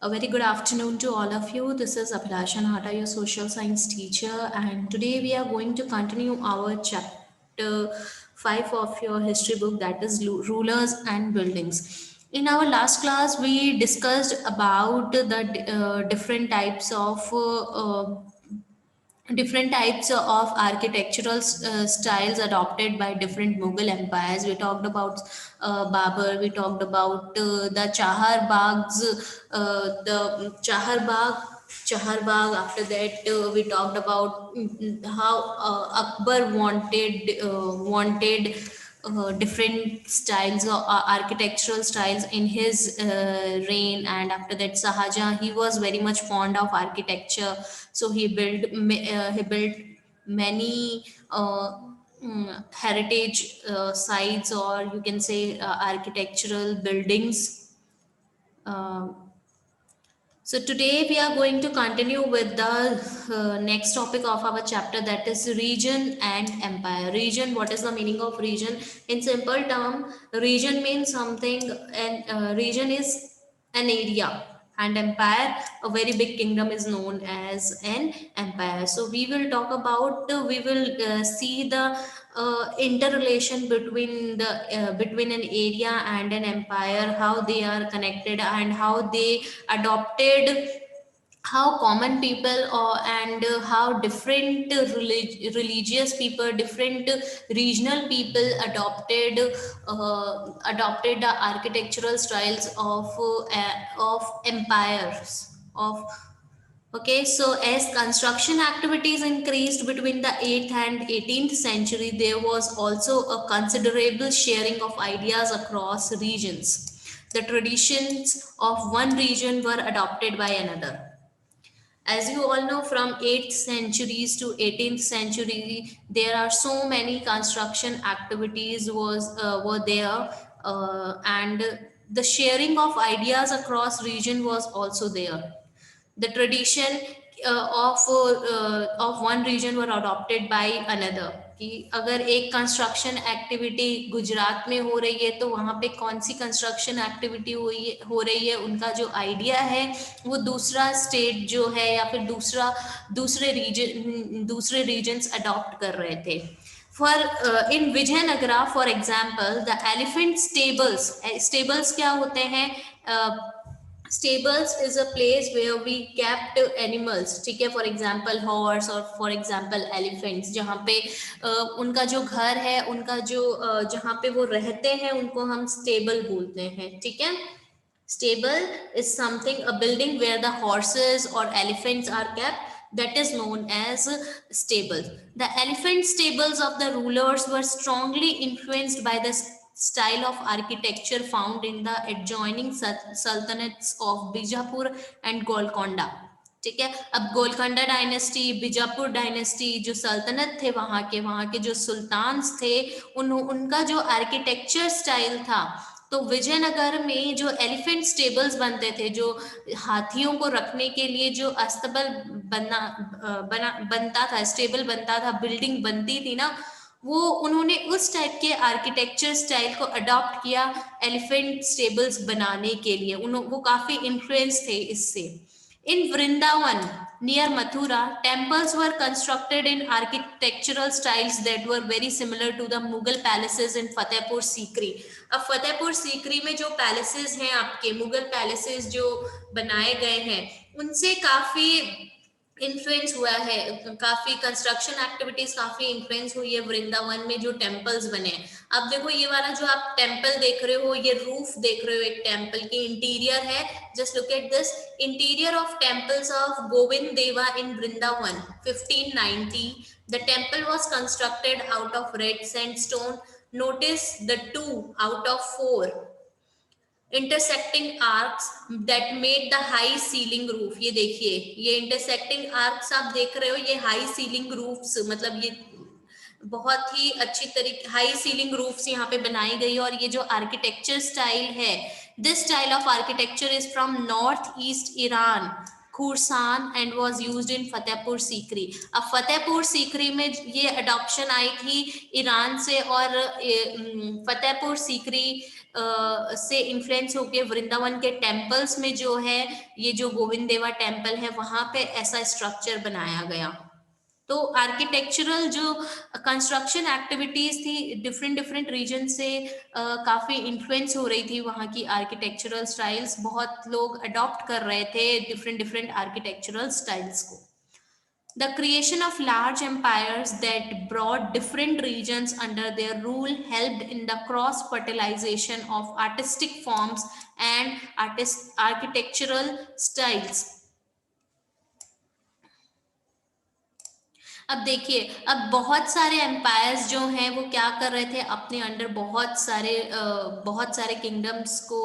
A very good afternoon to all of you. This is Abhilasha Nahata, your social science teacher, and today we are going to continue our chapter 5 of your history book, that is Rulers and Buildings. In our last class, we discussed about the different types of architectural styles adopted by different Mughal empires. We talked about Babur, we talked about the Chahar Bags, Chahar Bagh. After that, we talked about how Akbar wanted different styles or architectural styles in his reign, and after that Sahaja, he was very much fond of architecture, so he built many heritage sites, or you can say architectural buildings. uh, so today we are going to continue with the next topic of our chapter, that is region and empire. Region, what is the meaning of region? In simple term, region means something, and region is an area, and empire, a very big kingdom, is known as an empire. So we will talk about, we will see the interrelation between an area and an empire, how they are connected, and how they adopted, how common people, and how different religious people, different regional people adopted the architectural styles of empires of. Okay, so as construction activities increased between the 8th and 18th century, there was also a considerable sharing of ideas across regions. The traditions of one region were adopted by another. As you all know, from 8th centuries to 18th century, there are so many construction activities were there, and the sharing of ideas across region was also there. The tradition of one region were adopted by another, कि अगर एक construction activity Gujarat में हो रही है तो वहाँ पे कौन सी कंस्ट्रक्शन एक्टिविटी हो रही है, उनका जो आइडिया है वो दूसरा स्टेट जो है या फिर दूसरे रीजन्स अडॉप्ट कर रहे थे. For in Vijayanagara, for example, the elephant stables क्या होते हैं? Stables is a place where we kept animals, ठीक है, फॉर एग्जाम्पल हॉर्स और फॉर एग्जाम्पल एलिफेंट्स, जहाँ पे उनका जो घर है, उनका जो जहाँ पे वो रहते हैं, उनको हम स्टेबल बोलते हैं, ठीक है. Stable is something, a building where the horses और elephants are kept, that is known as stable. The elephant stables of the rulers were strongly influenced by the style of architecture found in the adjoining sultanates of Bijapur and Golconda. ठीक है. अब Golconda dynasty, Bijapur dynasty, जो सल्तनत थे वहाँ के जो sultans थे, उनका जो आर्किटेक्चर स्टाइल था, तो विजयनगर में जो एलिफेंट स्टेबल्स बनते थे, जो हाथियों को रखने के लिए जो अस्तबल बनता था, स्टेबल बनता था, बिल्डिंग बनती थी ना, वो उन्होंने उस टाइप के आर्किटेक्चर स्टाइल को अडॉप्ट किया एलिफेंट स्टेबल्स बनाने के लिए. वो काफी इन्फ्लुएंस थे इससे. In Vrindavan, near Mathura, temples were constructed in architectural styles that were very similar to the Mughal palaces in Fatehpur Sikri. अब फतेहपुर सीकरी में जो पैलेसेस हैं, आपके मुगल पैलेसेस जो बनाए गए हैं, उनसे काफी इन्फ्लुएंस हुआ है, काफी कंस्ट्रक्शन एक्टिविटीज काफी इन्फ्लुएंस हुई है वृंदावन में जो टेम्पल्स बने हैं. अब देखो ये वाला जो आप टेम्पल देख रहे हो, ये रूफ देख रहे हो एक टेम्पल की, इंटीरियर है. Just look at this interior of temples of Govind देवा इन Vrindavan 1590. The temple was constructed out of red sandstone. Notice the 2 out of 4 intersecting arcs that made the high ceiling roof. ये देखिए, ये इंटरसेक्टिंग आर्क्स आप देख रहे हो, ये हाई सीलिंग रूफ्स, मतलब ये बहुत ही अच्छी तरीके हाई सीलिंग रूफ्स यहाँ पे बनाई गई. और ये जो आर्किटेक्चर स्टाइल है, this style of architecture is from north east Iran, Khorasan and was used in Fatehpur Sikri. अब फतेहपुर सीकरी में ये अडॉप्शन आई थी ईरान से, और फतेहपुर सीकरी से इन्फ्लुएंस होके वृंदावन के टेम्पल्स में जो है ये जो गोविंद देवा टेम्पल है वहां पे ऐसा स्ट्रक्चर बनाया गया। तो आर्किटेक्चरल जो कंस्ट्रक्शन एक्टिविटीज थी डिफरेंट डिफरेंट रीजन से काफी इन्फ्लुएंस हो रही थी वहाँ की आर्किटेक्चरल स्टाइल्स, बहुत लोग अडॉप्ट कर रहे थे डिफरेंट डिफरेंट आर्किटेक्चरल स्टाइल्स को। The creation of large empires that brought different regions under their rule helped in the cross-fertilization of artistic forms and architectural styles. अब देखिए, अब बहुत सारे एम्पायर्स जो हैं वो क्या कर रहे थे, अपने अंडर बहुत सारे किंगडम्स को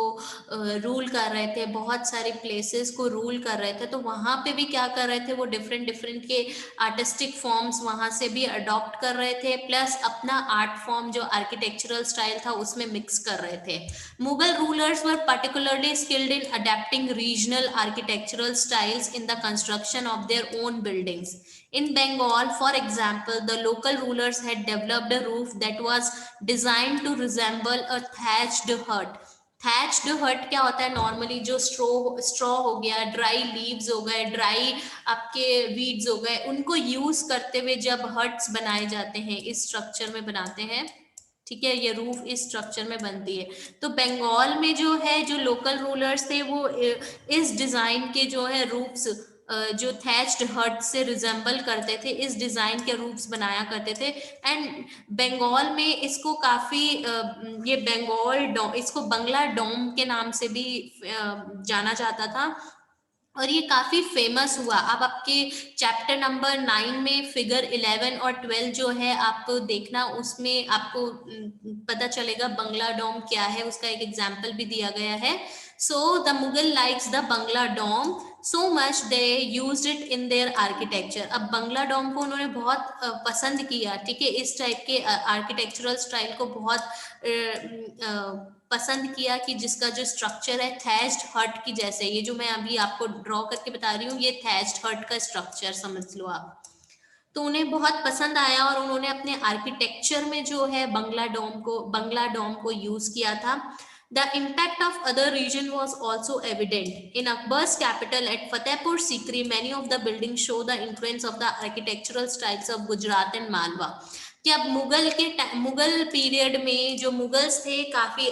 रूल कर रहे थे, बहुत सारे प्लेसेस को रूल कर रहे थे। तो वहाँ पे भी क्या कर रहे थे, वो डिफरेंट डिफरेंट के आर्टिस्टिक फॉर्म्स वहाँ से भी अडॉप्ट कर रहे थे, प्लस अपना आर्ट फॉर्म जो आर्किटेक्चरल स्टाइल था उसमें मिक्स कर रहे थे। Mughal rulers were particularly skilled in adapting regional architectural styles in the construction of their own buildings. In Bengal, for example, the local rulers had developed a roof that was designed to resemble a thatched hut. Thatched hut क्या होता है, normally जो straw हो गया, dry leaves हो गए, dry आपके weeds हो गए, उनको यूज करते हुए जब हट्स बनाए जाते हैं इस स्ट्रक्चर में बनाते हैं, ठीक है, ये रूफ इस स्ट्रक्चर में बनती है। तो बंगाल में जो है जो लोकल रूलर्स थे वो इस डिजाइन के जो है रूफ्स जो थैच्ड हट से रिजेंबल करते थे, इस डिजाइन के रूफ्स बनाया करते थे। एंड बंगाल में इसको काफी ये इसको बंगला डोम के नाम से भी जाना जाता था, और ये काफी फेमस हुआ। अब आपके चैप्टर नंबर 9 में फिगर 11 और 12 जो है आपको देखना, उसमें आपको पता चलेगा बंगला डोम क्या है, उसका एक एग्जाम्पल भी दिया गया है। So the Mughal likes the Bangla dome so much they used it in their architecture. अब बंगला डोम को उन्होंने बहुत पसंद किया, ठीक है, इस टाइप के आर्किटेक्चरल स्टाइल को बहुत पसंद किया कि जिसका जो स्ट्रक्चर है थैच्ड हट की जैसे, ये जो मैं अभी आपको ड्रॉ करके बता रही हूँ ये थैच्ड हट का स्ट्रक्चर समझ लो आप। तो उन्हें बहुत पसंद आया और उन्होंने अपने आर्किटेक्चर में जो है बंगला डोम को यूज किया था। The impact of other region was also evident. In Akbar's capital at Fatehpur Sikri, many of the buildings show the influence of the architectural styles of Gujarat and Malwa. कि अब Mughal period में जो Mughals थे काफी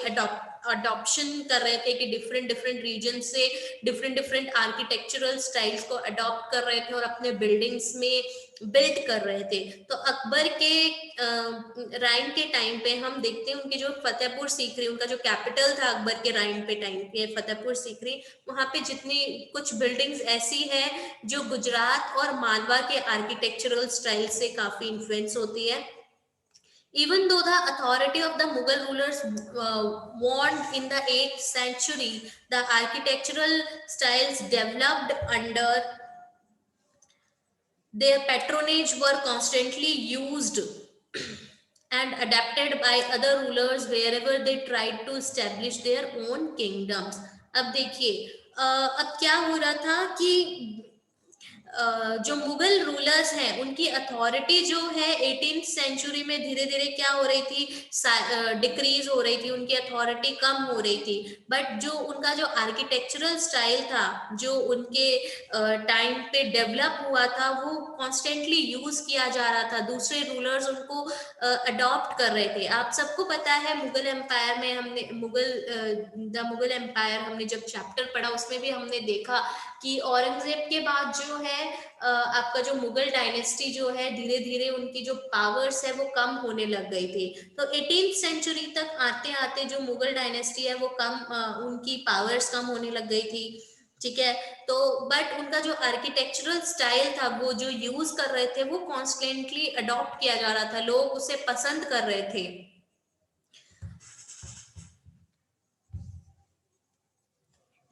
adoption कर रहे थे कि डिफरेंट डिफरेंट रीजन से डिफरेंट डिफरेंट आर्किटेक्चरल स्टाइल्स को अडॉप्ट कर रहे थे और अपने बिल्डिंग्स में बिल्ड कर रहे थे। तो अकबर के राइन के टाइम पे हम देखते हैं उनके जो फतेहपुर सीकरी, उनका जो कैपिटल था अकबर के राइन पे टाइम पे फतेहपुर सीकरी, वहां पे जितनी कुछ बिल्डिंग्स ऐसी है जो गुजरात और मालवा के आर्किटेक्चरल स्टाइल से काफी इन्फ्लुएंस होती है। Even though the authority of the Mughal rulers waned in the 8th century, the architectural styles developed under their patronage were constantly used and adapted by other rulers wherever they tried to establish their own kingdoms. अब देखिए अब क्या हो रहा था कि जो Mughal rulers हैं उनकी अथॉरिटी जो है 18th सेंचुरी में धीरे धीरे क्या हो रही थी, डिक्रीज हो रही थी, उनकी अथॉरिटी कम हो रही थी। बट जो उनका जो आर्किटेक्चरल स्टाइल था जो उनके टाइम पे डेवलप हुआ था वो कॉन्स्टेंटली यूज किया जा रहा था, दूसरे रूलर्स उनको अडॉप्ट कर रहे थे। आप सबको पता है मुगल एम्पायर में हमने द मुगल एम्पायर हमने जब चैप्टर पढ़ा उसमें भी हमने देखा कि औरंगजेब के बाद जो है आपका जो मुगल डायनेस्टी जो है धीरे धीरे उनकी जो पावर्स है वो कम होने लग गई थी। तो 18th सेंचुरी तक आते आते जो मुगल डायनेस्टी है वो उनकी पावर्स कम होने लग गई थी, ठीक है। तो बट उनका जो आर्किटेक्चरल स्टाइल था वो जो यूज कर रहे थे वो कॉन्स्टेंटली अडॉप्ट किया जा रहा था, लोग उसे पसंद कर रहे थे।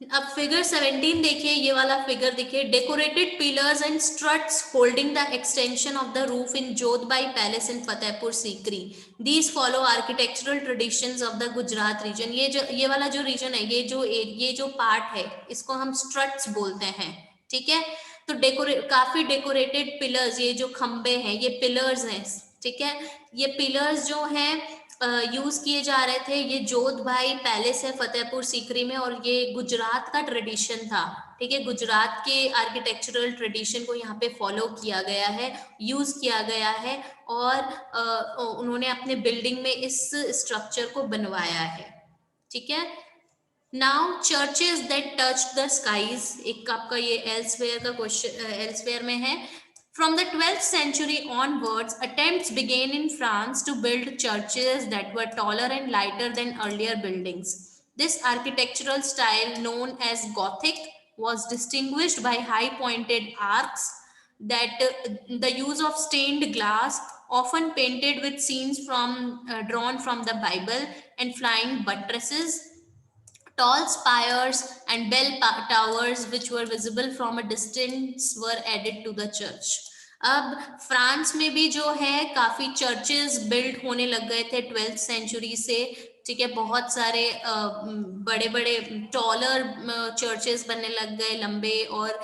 अब फिगर 17 देखिए, ये वाला फिगर देखिए, decorated pillars and struts holding the extension of the roof in Jodhbai palace in Fatehpur Sikri. These follow architectural traditions of the Gujarat region. ये वाला जो रीजन है, ये जो पार्ट है इसको हम स्ट्रट्स बोलते हैं, ठीक है। तो काफी डेकोरेटेड पिलर्स, ये जो खंबे हैं ये पिलर्स हैं, ठीक है। ये पिलर्स जो हैं यूज किए जा रहे थे। ये जोध भाई पैलेस है फतेहपुर सीकरी में, और ये गुजरात का ट्रेडिशन था, ठीक है। गुजरात के आर्किटेक्चरल ट्रेडिशन को यहाँ पे फॉलो किया गया है, यूज किया गया है, और उन्होंने अपने बिल्डिंग में इस स्ट्रक्चर को बनवाया है, ठीक है। Now churches that touch the skies, एक आपका ये एल्सवेयर का क्वेश्चन एल्सवेयर में है। From the 12th century onwards, attempts began in France to build churches that were taller and lighter than earlier buildings. This architectural style, known as Gothic, was distinguished by high pointed arcs, that the use of stained glass, often painted with scenes drawn from the Bible, and flying buttresses, tall spires and towers which were visible from a distance were added to the church. अब France में भी जो है काफी churches build होने लग गए थे 12th सेंचुरी से, ठीक है। बहुत सारे बड़े बड़े टॉलर चर्चेस बनने लग गए, लंबे, और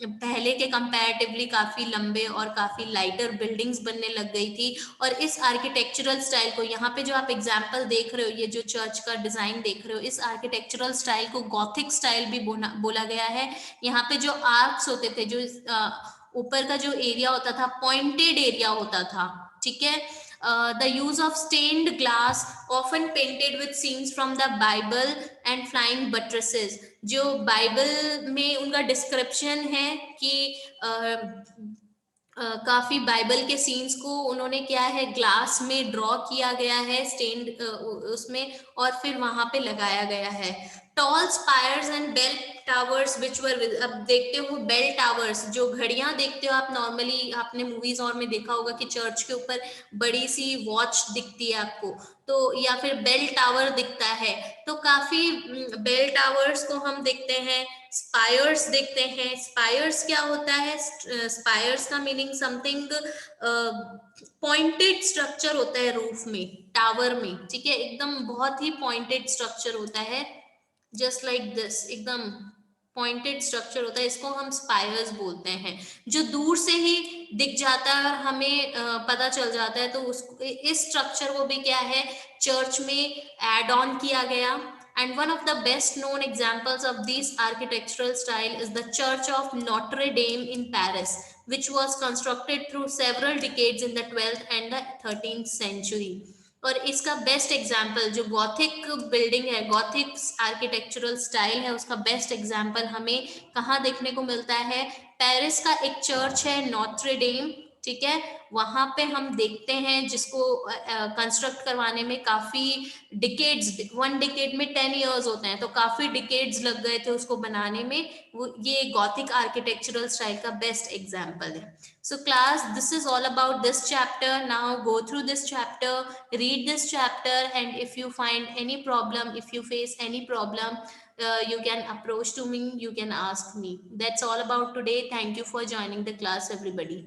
पहले के कंपैरेटिवली काफी लंबे और काफी लाइटर बिल्डिंग्स बनने लग गई थी। और इस आर्किटेक्चरल स्टाइल को, यहाँ पे जो आप एग्जांपल देख रहे हो, ये जो चर्च का डिजाइन देख रहे हो, इस आर्किटेक्चरल स्टाइल को गॉथिक स्टाइल भी बोला गया है। यहाँ पे जो आर्क्स होते थे, जो ऊपर का जो एरिया होता था पॉइंटेड एरिया होता था, ठीक है। The use of stained glass, often painted with scenes from the Bible, and flying buttresses, जो बाइबल में उनका डिस्क्रिप्शन है कि काफी बाइबल के सीन्स को उन्होंने क्या है ग्लास में ड्रॉ किया गया है, स्टेन्ड उसमें, और फिर वहां पे लगाया गया है। Tall spires and bell towers which were, अब देखते हो बेल टावर्स, जो घड़ियां देखते हो आप नॉर्मली, आपने मूवीज और में देखा होगा कि चर्च के ऊपर बड़ी सी वॉच दिखती है आपको, तो या फिर बेल टावर दिखता है। तो काफी बेल टावर्स को हम देखते हैं। स्पायर्स देखते हैं। स्पायर्स क्या होता है? स्पायर्स का मीनिंग समथिंग पॉइंटेड स्ट्रक्चर होता है रूफ में, टावर में, ठीक है। एकदम बहुत ही पॉइंटेड स्ट्रक्चर होता है, जस्ट लाइक दिस, एकदम पॉइंटेड स्ट्रक्चर होता है, इसको हम स्पायर्स बोलते हैं। जो दूर से ही दिख जाता है और हमें पता चल जाता है, तो उसको, इस स्ट्रक्चर को भी क्या है चर्च में एड ऑन किया गया। And one of the best known examples of this architectural style is the Church of Notre Dame in Paris, which was constructed through several decades in the 12th and the 13th century. और इसका best example जो Gothic building है, Gothic architectural style है, उसका best example हमें कहाँ देखने को मिलता है? पेरिस का एक चर्च है नॉत्र डेम, ठीक है। वहां पे हम देखते हैं, जिसको कंस्ट्रक्ट करवाने में काफी डिकेड्स, 1 डिकेड में 10 इयर्स होते हैं, तो काफी डिकेड्स लग गए थे उसको बनाने में। वो ये गॉथिक आर्किटेक्चरल स्टाइल का बेस्ट एग्जाम्पल है। So class, this is all about this chapter. Now go through this chapter, read this chapter, and if you find any problem, if you face any problem, you can approach to me, you can ask me. That's all about today. Thank you for joining the class, everybody.